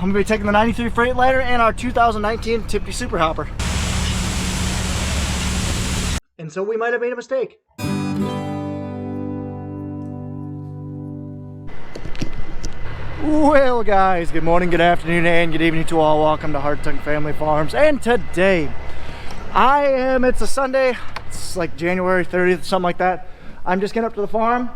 I'm going to be taking the 93 Freightliner and our 2019 Tiptree Super Hopper. And so we might have made a mistake. Well guys, good morning, good afternoon, and good evening to all. Welcome to Hartung Family Farms. And today, it's a Sunday, it's like January 30th, something like that. I'm just getting up to the farm.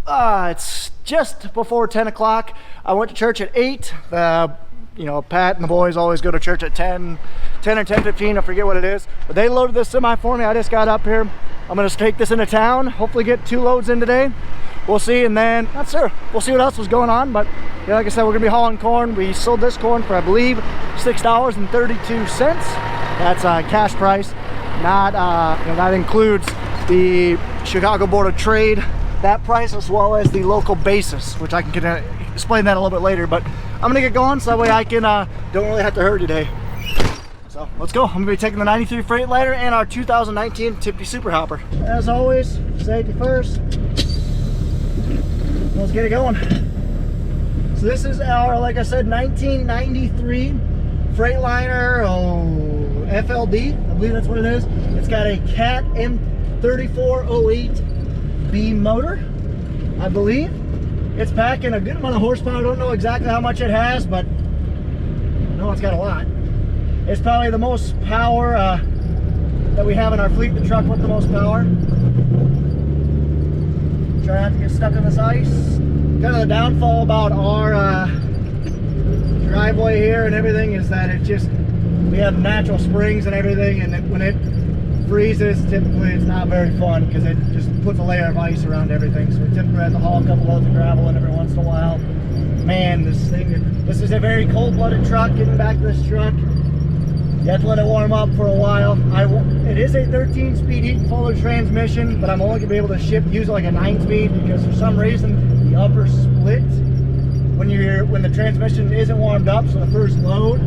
It's just before 10 o'clock. I went to church at 8. Pat and the boys always go to church at 10 or 10:15, I forget what it is. But they loaded this semi for me. I just got up here. I'm gonna take this into town, hopefully get 2 loads in today. We'll see, and then, not sure, we'll see what else was going on. But yeah, like I said, we're gonna be hauling corn. We sold this corn for, I believe, $6.32. That's cash price. Not, that includes the Chicago Board of Trade, that price, as well as the local basis, which I can explain that a little bit later. But I'm gonna get going so that way I can don't really have to hurry today. So let's go. I'm gonna be taking the 93 Freightliner and our 2019 Tiptree Super Hopper. As always, safety first. Let's get it going. So this is our, like I said, 1993 Freightliner FLD. I believe that's what it is. It's got a Cat M3408B motor, I believe. It's packing a good amount of horsepower. I don't know exactly how much it has, but I know it's got a lot. It's probably the most power that we have in our fleet, the truck with the most power. Try not to get stuck in this ice. Kind of the downfall about our driveway here and everything is that we have natural springs and everything, and when it freezes, typically it's not very fun because it just puts a layer of ice around everything. So we typically have to haul a couple loads of gravel in every once in a while. Man, this is a very cold-blooded truck. Getting back to this truck, you have to let it warm up for a while. It is a 13-speed heat and forward transmission, but I'm only gonna be able to use it like a 9-speed because for some reason the upper split, when the transmission isn't warmed up, so the first load,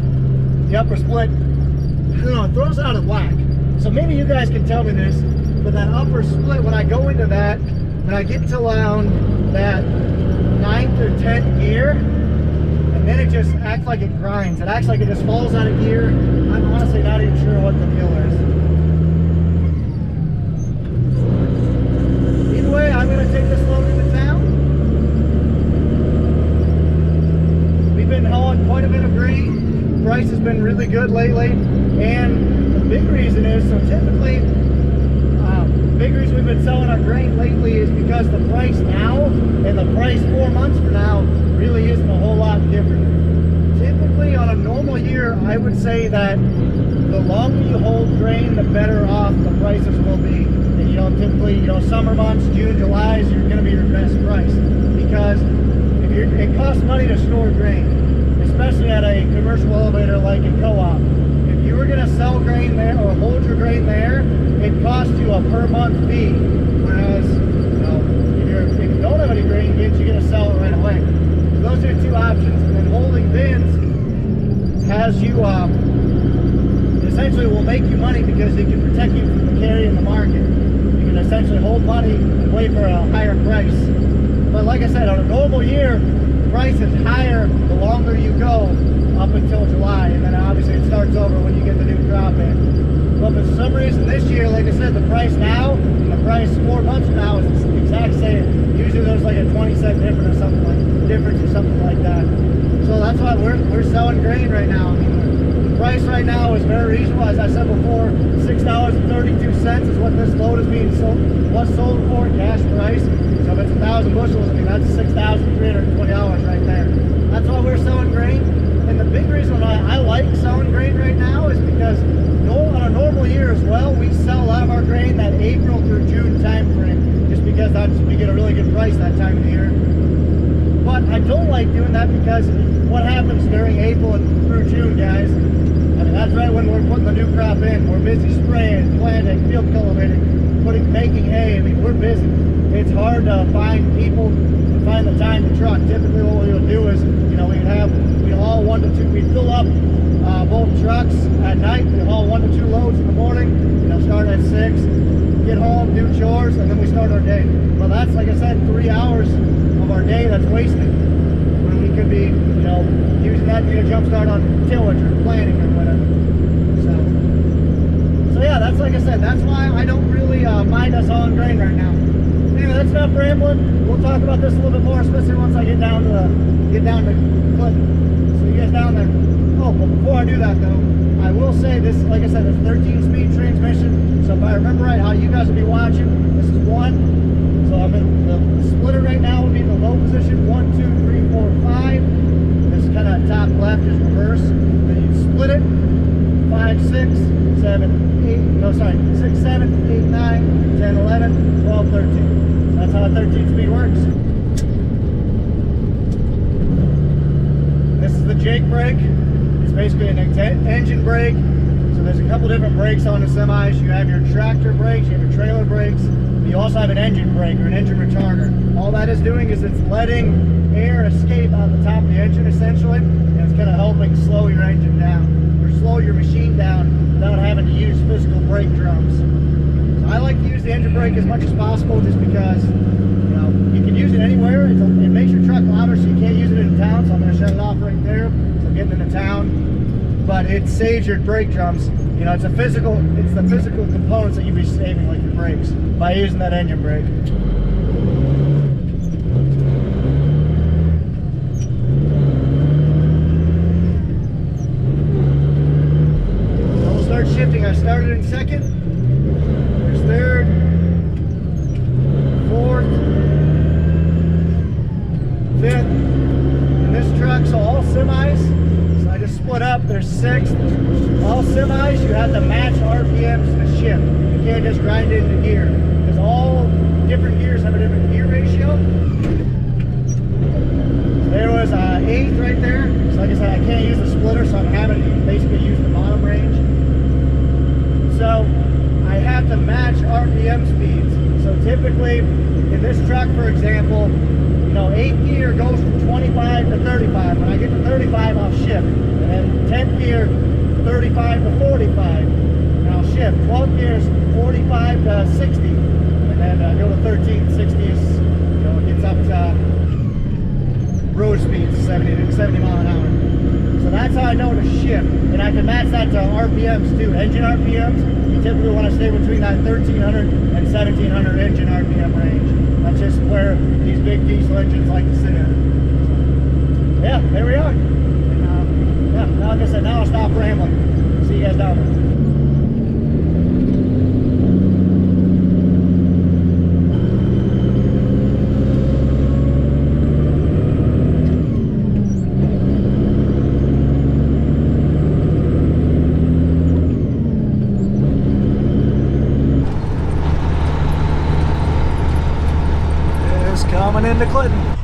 the upper split, I don't know, it throws it out of whack. So maybe you guys can tell me this, but that upper split, when I go into that, when I get to around that 9th or 10th gear, and then it just acts like it grinds. It acts like it just falls out of gear. I'm honestly not even sure what the deal is. Either way, I'm going to take this load into town. We've been hauling quite a bit of grain. Price has been really good lately, and the big reason is, so typically, the big reason we've been selling our grain lately is because the price now and the price 4 months from now really isn't a whole lot different. Typically on a normal year, I would say that the longer you hold grain, the better off the prices will be. And typically, summer months, June, July, is going to be your best price because it costs money to store grain, especially at a commercial elevator like a co-op. If you were going to sell grain there or hold your grain there, it costs you a per month fee. Whereas, if you don't have any grain bins, you're going to sell it right away. So those are 2 options. And then holding bins has you, essentially will make you money because it can protect you from the carry in the market. You can essentially hold money and wait for a higher price. But like I said, on a normal year, the price is higher the longer you go up until July, and then obviously it starts over when you get the new crop in. But for some reason this year, like I said, the price now and the price 4 months from now is the exact same. Usually there's like a 20-cent difference or something like that. So that's why we're selling grain right now. I mean, the price right now is very reasonable. As I said before, $6.32 is what this load is being sold. What's sold for, cash price. So if it's 1,000 bushels, I mean that's $6,320 right there. That's why we're selling grain. And the big reason why I like selling grain right now is because on a normal year as well, we sell a lot of our grain that April through June time frame, just because we get a really good price that time of the year. But I don't like doing that because what happens during April and through June, guys? I mean, that's right when we're putting the new crop in. We're busy spraying, planting, field cultivating, making hay. I mean, we're busy. It's hard to find people to find the time to truck. Typically what we would do is, we'd haul 1 to 2, we'd fill up both trucks at night. We'd haul 1 to 2 loads in the morning, start at 6, get home, do chores, and then we start our day. Well, that's, like I said, 3 hours of our day that's wasted. When we could be, you know, using that to get a jump start on tillage or planting or whatever. So yeah, that's like I said, that's why I don't really mind us hauling grain right now. Anyway, that's enough rambling. We'll talk about this a little bit more, especially once I get down to Clinton. See you guys down there. Oh, but before I do that though, I will say this, like I said, it's 13-speed transmission. So if I remember right, how you guys will be watching, this is 1. So I'm in the splitter right now will be in the low position, 1, 2, 3, 4, 5. This kind of top left is reverse. Then you split it, 5, 6, 7, 8, no sorry, 6, 7, 8, 9, 10, 11, 12, 13. That's how a 13-speed works. This is the Jake brake. It's basically an engine brake. So there's a couple different brakes on the semis. You have your tractor brakes, you have your trailer brakes. You also have an engine brake or an engine retarder. All that is doing is it's letting air escape out the top of the engine essentially, and it's kind of helping slow your engine down or slow your machine down without having to use physical brake drums. So I like to use the engine brake as much as possible just because, you know, you can use it anywhere. It makes your truck louder, so you can't use it in town. So I'm going to shut it off right there. So I'm getting into town, but it saves your brake drums. You know, it's the physical components that you'd be saving, like your brakes, by using that engine brake. So we'll start shifting. I started in second. There's third, fourth, fifth. In this truck, so all semis. So I just split up. There's sixth. All semis, you have to match RPMs to shift. You can't just grind it into gear, because all different gears have a different gear ratio. So there was eighth right there. So like I said, I can't use the splitter, so I'm having to basically use the bottom range. So I have to match RPM speeds. So typically, in this truck, for example, you know, 8th gear goes from 25 to 35. When I get to 35, I'll shift. And then 10th gear, 35 to 45, and I'll shift. 12th gear is 45 to 60, and then go to 13. 60 is, you know, it gets up to road speeds, 70 mile an hour. So that's how I know to shift, and I can match that to RPMs too. Engine RPMs, you typically want to stay between that 1300 and 1700 engine RPM range. That's just where these big diesel engines like to sit in. So, yeah, there we are. Yeah, like I said, now I'll stop rambling. See you guys down there. It's coming into Clinton.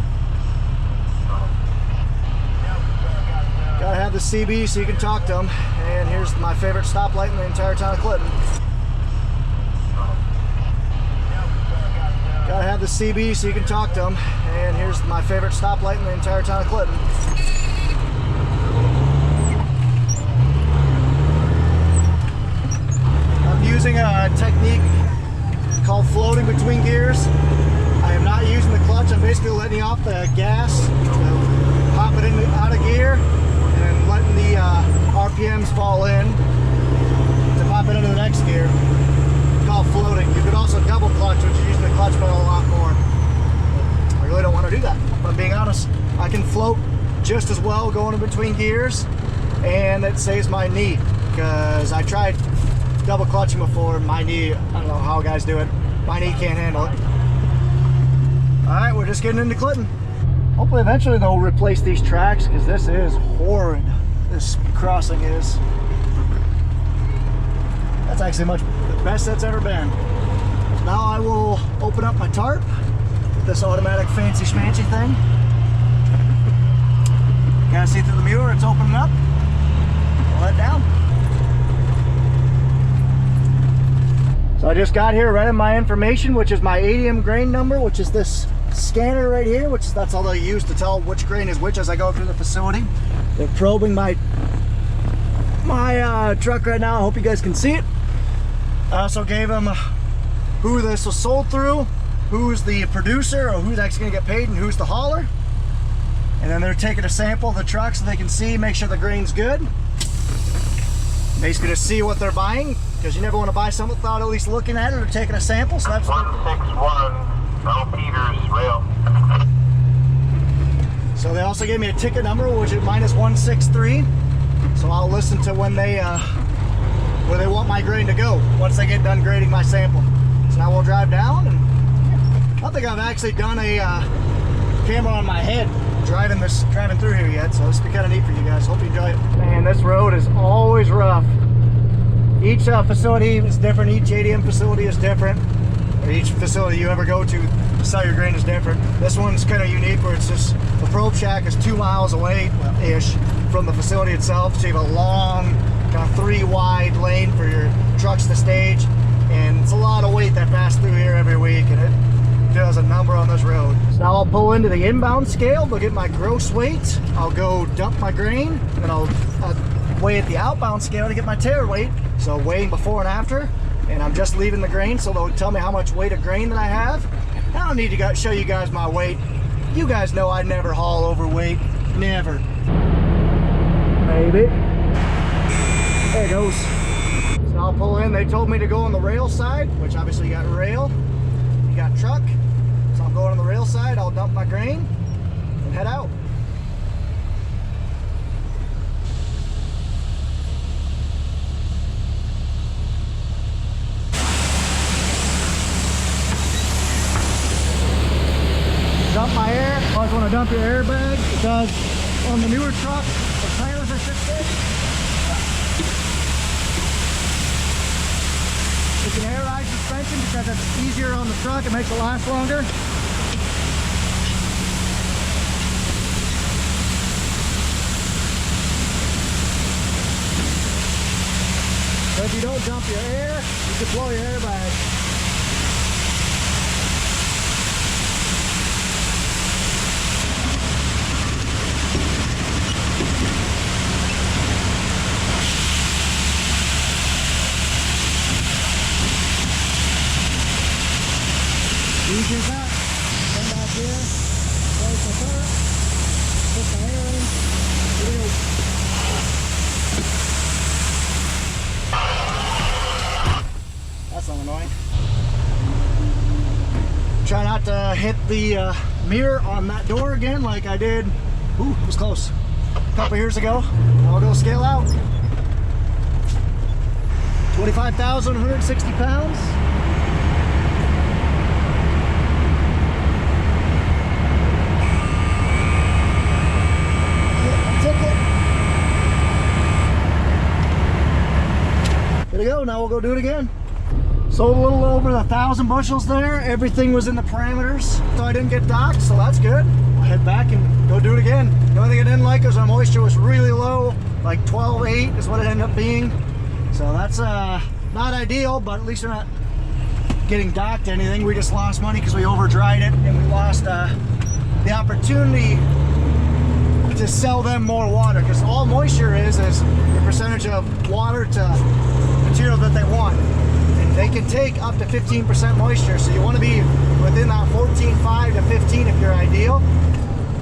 The CB so you can talk to them, and here's my favorite stoplight in the entire town of Clinton. Gotta have the CB so you can talk to them, and here's my favorite stoplight in the entire town of Clinton. I'm using a technique called floating between gears. I am not using the clutch. I'm basically letting off the gas, pop it out of gear, and letting the RPMs fall in to pop it into the next gear. It's called floating. You could also double clutch, which is using the clutch pedal a lot more. I really don't want to do that, if I'm being honest. I can float just as well going in between gears, and it saves my knee, because I tried double clutching before. My knee, I don't know how guys do it, my knee can't handle it. Alright, we're just getting into Clinton. Hopefully eventually they'll replace these tracks, because this is horrid. This crossing is. That's actually the best that's ever been. Now I will open up my tarp with this automatic fancy schmancy thing. Gotta see through the mirror, it's opening up. I'll let down. So I just got here, read in my information, which is my ADM grain number, which is this scanner right here, that's all they use to tell which grain is which as I go through the facility. They're probing my truck right now. I hope you guys can see it. I also gave them who this was sold through, who's the producer, or who's actually gonna get paid, and who's the hauler. And then they're taking a sample of the truck so they can see, make sure the grain's good. Basically to see what they're buying, because you never want to buy something without at least looking at it or taking a sample. So that's 161 L Peters rail. So they also gave me a ticket number, which is -163. So I'll listen to when they where they want my grain to go once they get done grading my sample. So now we'll drive down, and I don't think I've actually done a camera on my head driving through here yet, so this will be kind of neat for you guys. Hope you enjoy it. Man, this road is always rough. Each facility is different. Each ADM facility is different. Or each facility you ever go to sell your grain is different. This one's kind of unique, where it's just the probe shack is 2 miles away ish from the facility itself, so you have a long kind of 3 wide lane for your trucks to stage, and it's a lot of weight that pass through here every week, and it does a number on this road. So now I'll pull into the inbound scale, go get my gross weight, I'll go dump my grain, and I'll weigh at the outbound scale to get my tare weight. So weighing before and after, and I'm just leaving the grain, so they'll tell me how much weight of grain that I have. I don't need to show you guys my weight. You guys know I never haul overweight, never. Maybe. There it goes. So I'll pull in. They told me to go on the rail side, which obviously you got rail, you got truck. So I'm going on the rail side. I'll dump my grain and head out. Dump my air. Always want to dump your airbag, because on the newer truck, the tires are this big. It's an air ride suspension because it's easier on the truck. It makes it last longer. So if you don't dump your air, you can blow your airbag. Easy as that. Come back here, close the turret, put the air in, here we go. That's not annoying. Try not to hit the mirror on that door again like I did, ooh, it was close, a couple years ago. I'll go scale out. 25,160 pounds. There we go. Now we'll go do it again. Sold a little over 1,000 bushels there. Everything was in the parameters, so I didn't get docked, so that's good. I'll head back and go do it again. The only thing I didn't like was our moisture was really low, like 12.8 is what it ended up being. So that's not ideal, but at least we're not getting docked anything. We just lost money because we over dried it, and we lost the opportunity to sell them more water, because all moisture is the percentage of water to material that they want, and they can take up to 15% moisture, so you want to be within that 14.5 to 15 if you're ideal.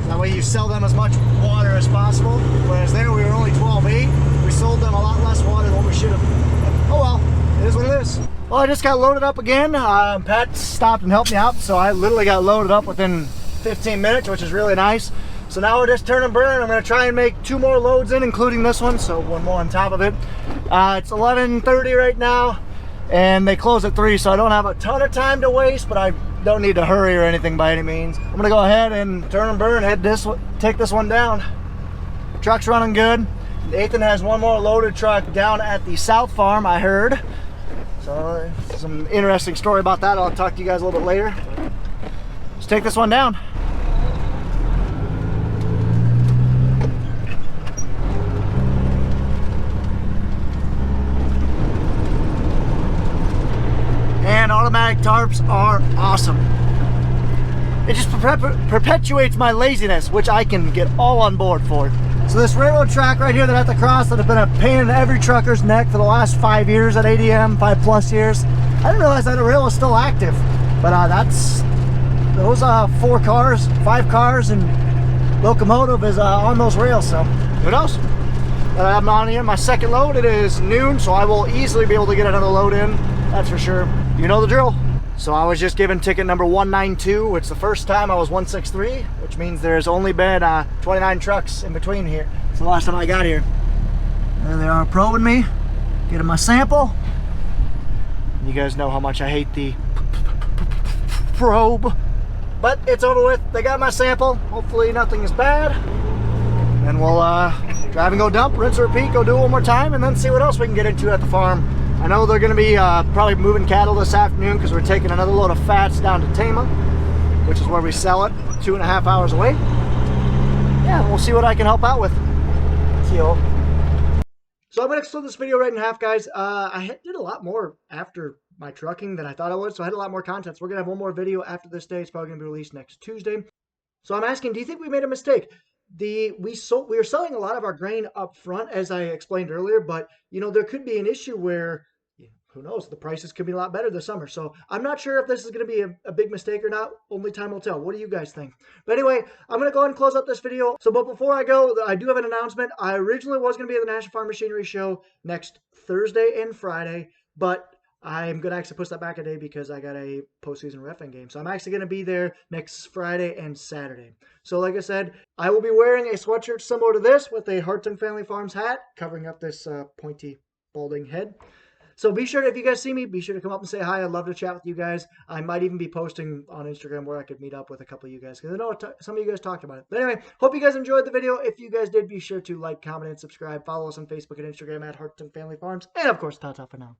That way you sell them as much water as possible, whereas there we were only 12.8. We sold them a lot less water than what we should have. Oh well, it is what it is. Well, I just got loaded up again. Pat stopped and helped me out, so I literally got loaded up within 15 minutes, which is really nice. So now we're just turn and burn. I'm going to try and make 2 more loads in, including this one, so 1 more on top of it. It's 11:30 right now, and they close at 3, so I don't have a ton of time to waste, but I don't need to hurry or anything by any means. I'm going to go ahead and turn and burn, take this one down. Truck's running good. Nathan has 1 more loaded truck down at the South Farm, I heard. So some interesting story about that. I'll talk to you guys a little bit later. Let's take this one down. And automatic tarps are awesome. It just perpetuates my laziness, which I can get all on board for. So this railroad track right here that I have to cross, that have been a pain in every trucker's neck for the last 5 years at ADM, 5+ years. I didn't realize that the rail was still active, but those 4 cars, 5 cars, and locomotive is on those rails, so who knows. I'm on here, my second load. It is noon, so I will easily be able to get another load in, that's for sure. You know the drill. So I was just given ticket number 192. It's the first time I was 163, which means there's only been 29 trucks in between here. It's the last time I got here. There they are probing me, getting my sample. You guys know how much I hate the probe. But it's over with. They got my sample. Hopefully nothing is bad. And we'll drive and go dump, rinse and repeat, go do it one more time, and then see what else we can get into at the farm. I know they're going to be probably moving cattle this afternoon because we're taking another load of fats down to Tama, which is where we sell it, 2.5 hours away. Yeah, we'll see what I can help out with. See you all. So I'm going to split this video right in half, guys. I did a lot more after my trucking than I thought I would, so I had a lot more content. So we're going to have one more video after this day. It's probably going to be released next Tuesday. So I'm asking, do you think we made a mistake? We were selling a lot of our grain up front, as I explained earlier, but you know, there could be an issue where, who knows, the prices could be a lot better this summer. So I'm not sure if this is going to be a big mistake or not. Only time will tell. What do you guys think? But anyway, I'm going to go ahead and close up this video. So, but before I go, I do have an announcement. I originally was going to be at the National Farm Machinery Show next Thursday and Friday, but I'm going to actually push that back a day because I got a postseason reffing game. So I'm actually going to be there next Friday and Saturday. So like I said, I will be wearing a sweatshirt similar to this with a Hartung Family Farms hat covering up this pointy, balding head. So be sure, if you guys see me, be sure to come up and say hi. I'd love to chat with you guys. I might even be posting on Instagram where I could meet up with a couple of you guys, because I know some of you guys talked about it. But anyway, hope you guys enjoyed the video. If you guys did, be sure to like, comment, and subscribe. Follow us on Facebook and Instagram at Hartung Family Farms. And of course, ta-ta for now.